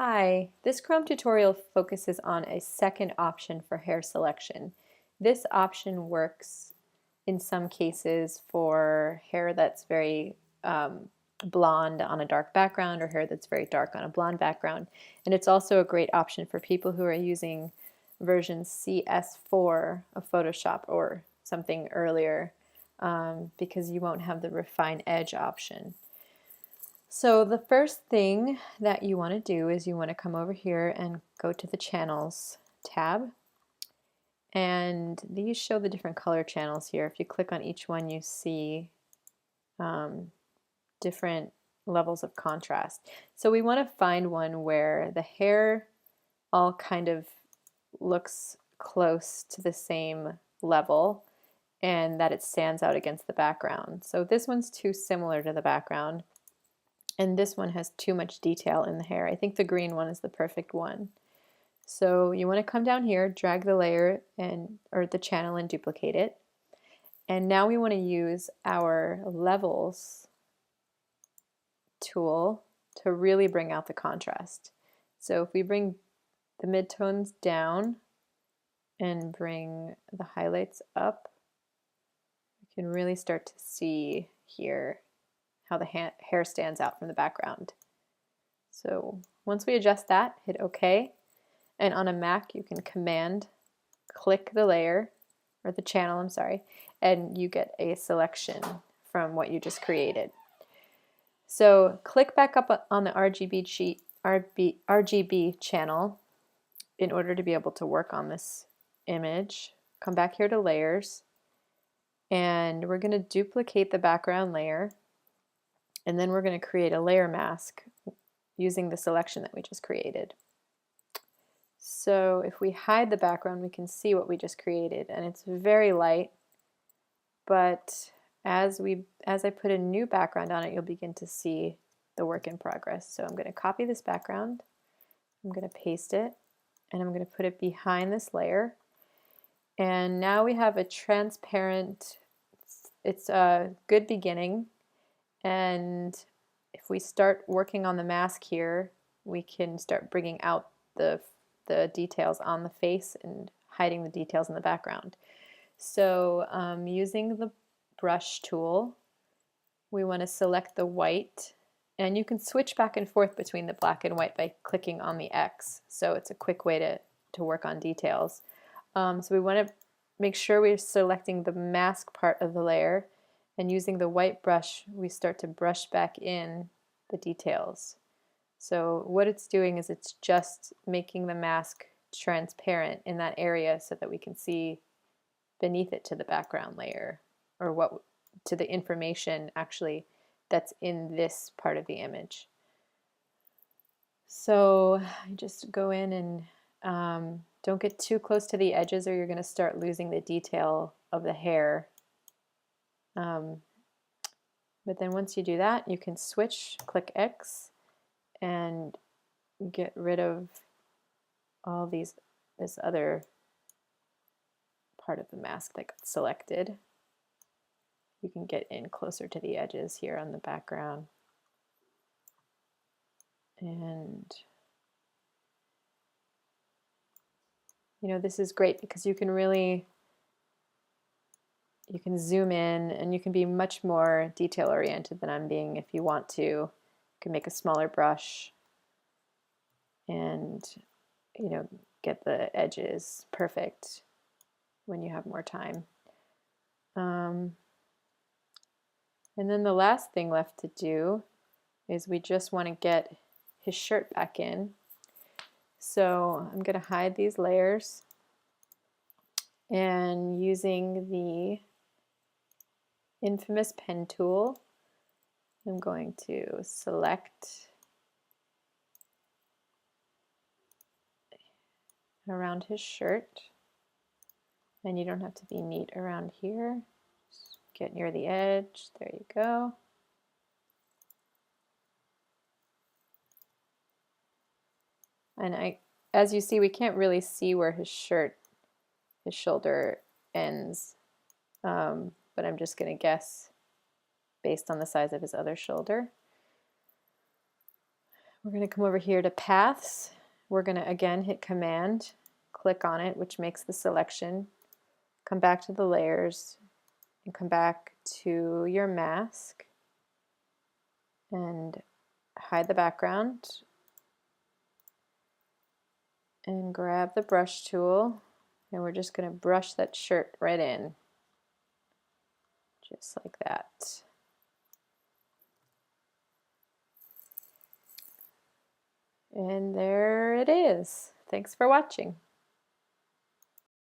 Hi, this Chrome tutorial focuses on a second option for hair selection. This option works in some cases for hair that's very blonde on a dark background or hair that's very dark on a blonde background. And it's also a great option for people who are using version CS4 of Photoshop or something earlier because you won't have the refine edge option. So the first thing that you want to do is you want to come over here and go to the channels tab, and these show the different color channels here. If you click on each one, you see different levels of contrast. So we want to find one where the hair all kind of looks close to the same level and that it stands out against the background. So this one's too similar to the background. And this one has too much detail in the hair. I think the green one is the perfect one. So you want to come down here, drag the layer or the channel and duplicate it. And now we want to use our levels tool to really bring out the contrast. So if we bring the midtones down and bring the highlights up, you can really start to see here how the hair stands out from the background. So once we adjust that, hit OK. And on a Mac, you can Command click the layer, or the channel, I'm sorry, and you get a selection from what you just created. So click back up on the RGB channel in order to be able to work on this image. Come back here to layers, and we're going to duplicate the background layer, and then we're going to create a layer mask using the selection that we just created. So if we hide the background, we can see what we just created, and it's very light, but as I put a new background on it, you'll begin to see the work in progress. So I'm going to copy this background, I'm going to paste it, and I'm going to put it behind this layer. And now we have a transparent, it's a good beginning, and if we start working on the mask here, we can start bringing out the details on the face and hiding the details in the background. So using the brush tool, we want to select the white, and you can switch back and forth between the black and white by clicking on the X. So it's a quick way to work on details. So we want to make sure we're selecting the mask part of the layer, and using the white brush, we start to brush back in the details. So what it's doing is it's just making the mask transparent in that area so that we can see beneath it to the background layer, or to the information actually that's in this part of the image. So I just go in and don't get too close to the edges or you're going to start losing the detail of the hair. But then once you do that, you can switch, click X, and get rid of all this other part of the mask that got selected. You can get in closer to the edges here on the background. And this is great because you can zoom in and you can be much more detail oriented than I'm being if you want to. You can make a smaller brush and get the edges perfect when you have more time. And then the last thing left to do is we just want to get his shirt back in. So I'm going to hide these layers, and using the infamous pen tool, I'm going to select around his shirt, and you don't have to be neat around here. Just get near the edge. There you go. And as you see, we can't really see where his shoulder ends, but I'm just going to guess based on the size of his other shoulder. We're going to come over here to paths. We're going to again hit Command, click on it, which makes the selection. Come back to the layers and come back to your mask and hide the background and grab the brush tool, and we're just going to brush that shirt right in, just like that. And there it is. Thanks for watching.